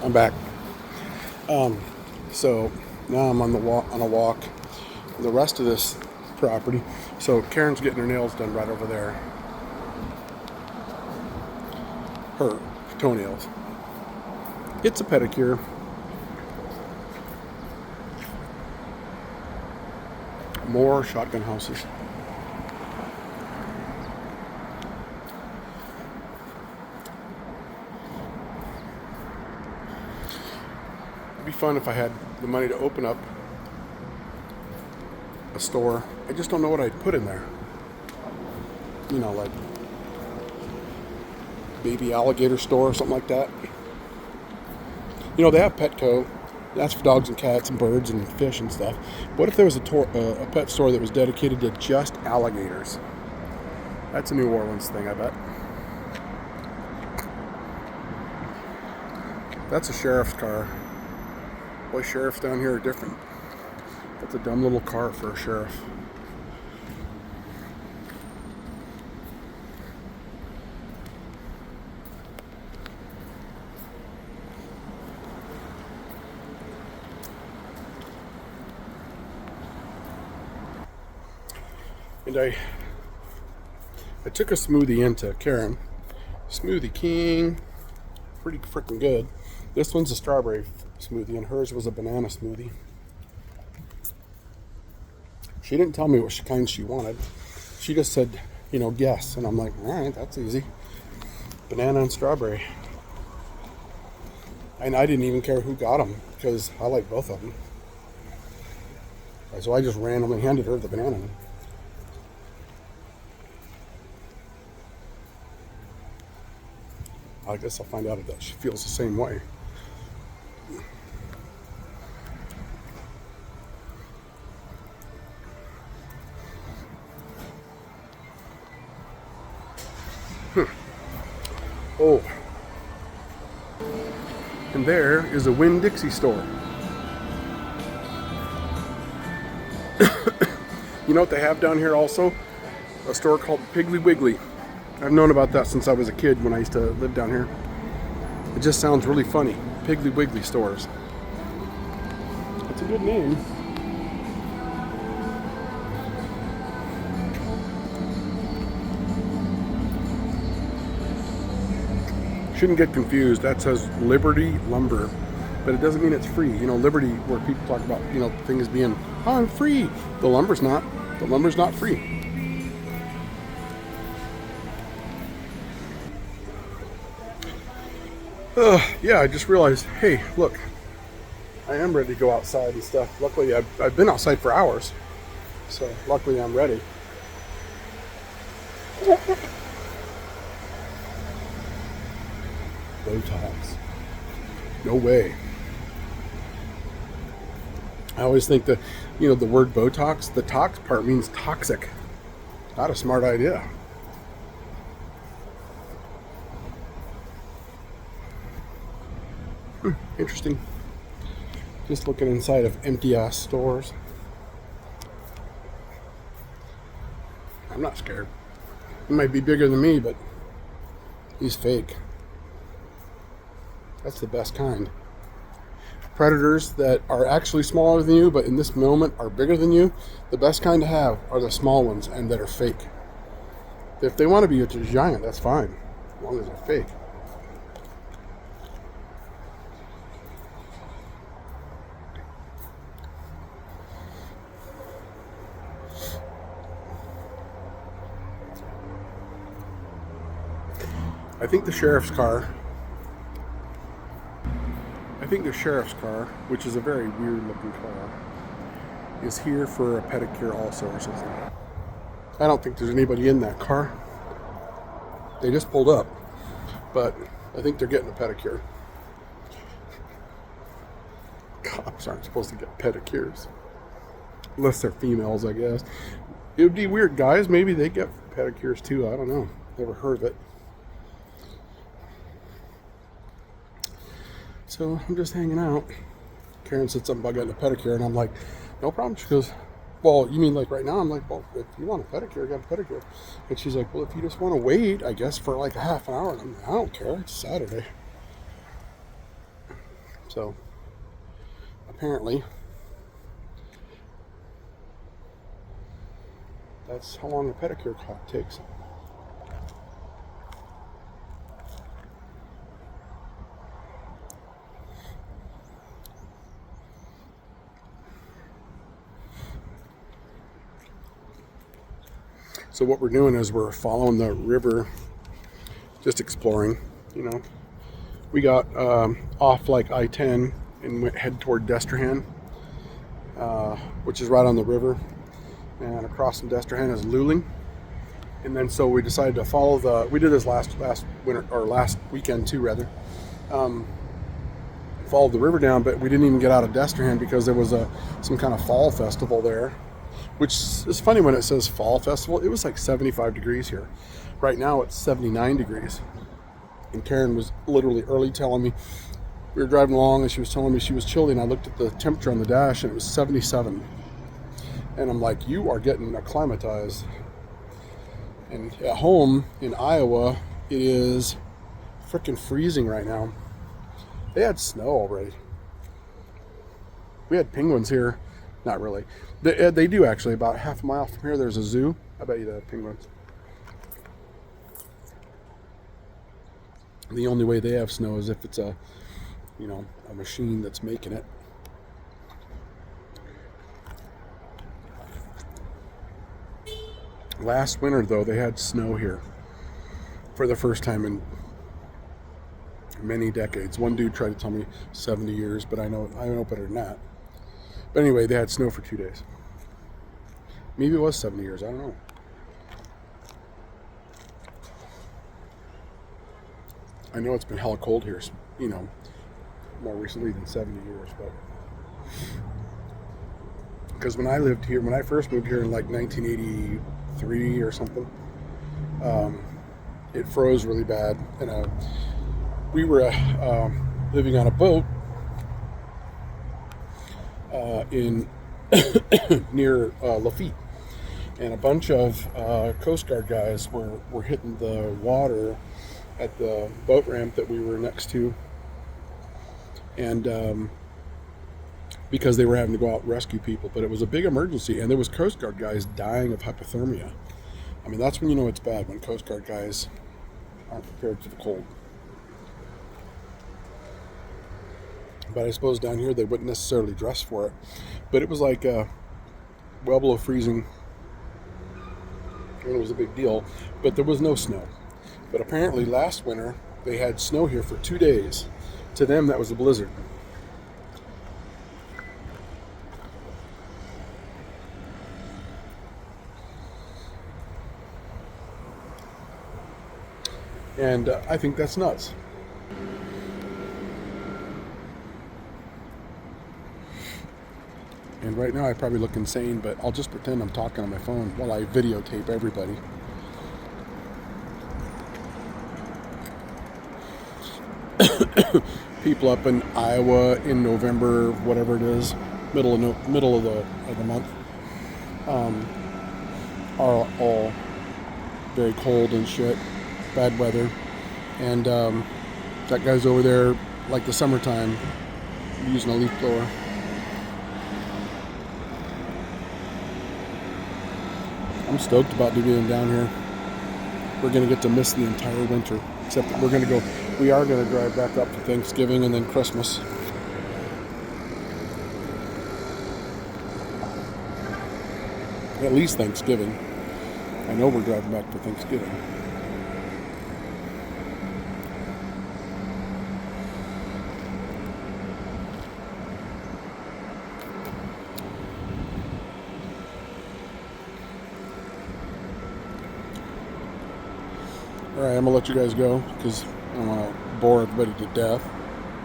I'm back. So now I'm on a walk. The rest of this property. So Karen's getting her nails done right over there. Her toenails. It's a pedicure. More shotgun houses. It'd be fun if I had the money to open up a store. I just don't know what I'd put in there. You know, like baby alligator store or something like that. You know, they have Petco. That's for dogs and cats and birds and fish and stuff. What if there was a pet store that was dedicated to just alligators? That's a New Orleans thing, I bet. That's a sheriff's car. Boy, sheriffs down here are different. That's a dumb little car for a sheriff. And I took a smoothie into Karen. Smoothie King. Pretty freaking good. This one's a strawberry smoothie and hers was a banana smoothie. She didn't tell me what kind she wanted. She just said, you know, guess. And I'm like, all right, that's easy. Banana and strawberry. And I didn't even care who got them because I like both of them. So I just randomly handed her the banana. I guess I'll find out if that she feels the same way. Oh. And there is a Winn-Dixie store. You know what they have down here also? A store called Piggly Wiggly. I've known about that since I was a kid when I used to live down here. It just sounds really funny. Piggly Wiggly stores. It's a good name. Shouldn't get confused. That says Liberty Lumber. But it doesn't mean it's free. You know, Liberty, where people talk about, you know, things being, oh, I'm free. The lumber's not. The lumber's not free. Yeah, I just realized, hey, look, I am ready to go outside and stuff. Luckily, I've been outside for hours, so luckily I'm ready. Botox. No way. I always think that, you know, the word Botox, the tox part means toxic. Not a smart idea. Interesting. Just looking inside of empty ass stores. I'm not scared. He might be bigger than me, but he's fake. That's the best kind. Predators that are actually smaller than you, but in this moment are bigger than you, the best kind to have are the small ones and that are fake. If they want to be a giant, that's fine, as long as they're fake. I think the sheriff's car, which is a very weird looking car, is here for a pedicure also or something. I don't think there's anybody in that car. They just pulled up, but I think they're getting a pedicure. Cops aren't supposed to get pedicures. Unless they're females, I guess. It would be weird. Guys, maybe they get pedicures too. I don't know. Never heard of it. So I'm just hanging out. Karen said something about getting a pedicure, and I'm like, no problem. She goes, well, you mean like right now? I'm like, well, if you want a pedicure, get a pedicure. And she's like, well, if you just want to wait, I guess, for like a half an hour. And I'm like, I don't care. It's Saturday. So apparently that's how long a pedicure takes. So what we're doing is we're following the river, just exploring. You know, we got off like I-10 and went head toward Destrehan, which is right on the river, and across from Destrehan is Luling. And then so we decided to follow we did this last winter, or last weekend too, rather. Followed the river down, but we didn't even get out of Destrehan because there was some kind of fall festival there, which is funny when it says fall festival. It was like 75 degrees here. Right now it's 79 degrees. And Karen was literally early telling me, we were driving along and she was telling me she was chilly, and I looked at the temperature on the dash and it was 77. And I'm like, you are getting acclimatized. And at home in Iowa, it is freaking freezing right now. They had snow already. We had penguins here. Not really. They do actually. About half a mile from here, there's a zoo. I bet you they have penguins. The only way they have snow is if it's a machine that's making it. Last winter, though, they had snow here for the first time in many decades. One dude tried to tell me 70 years, but I know better than that. But anyway, they had snow for 2 days. Maybe it was 70 years. I don't know. I know it's been hella cold here, more recently than 70 years, but because when I first moved here in like 1983 or something, it froze really bad, and we were living on a boat in near Lafitte, and a bunch of Coast Guard guys were hitting the water at the boat ramp that we were next to, and because they were having to go out and rescue people. But it was a big emergency, and there was Coast Guard guys dying of hypothermia. I mean, that's when you know it's bad, when Coast Guard guys aren't prepared for the cold. But I suppose down here they wouldn't necessarily dress for it. But it was like well below freezing, and it was a big deal. But there was no snow. But apparently last winter they had snow here for 2 days. To them, that was a blizzard. And I think that's nuts. And right now I probably look insane, but I'll just pretend I'm talking on my phone while I videotape everybody. People up in Iowa in November, whatever it is, middle of the month, are all very cold and shit, bad weather, and that guy's over there like the summertime using a leaf blower. I'm stoked about being down here. We're gonna get to miss the entire winter, except that we are gonna drive back up for Thanksgiving and then Christmas. At least Thanksgiving. I know we're driving back for Thanksgiving. Alright, I'm going to let you guys go because I don't want to bore everybody to death.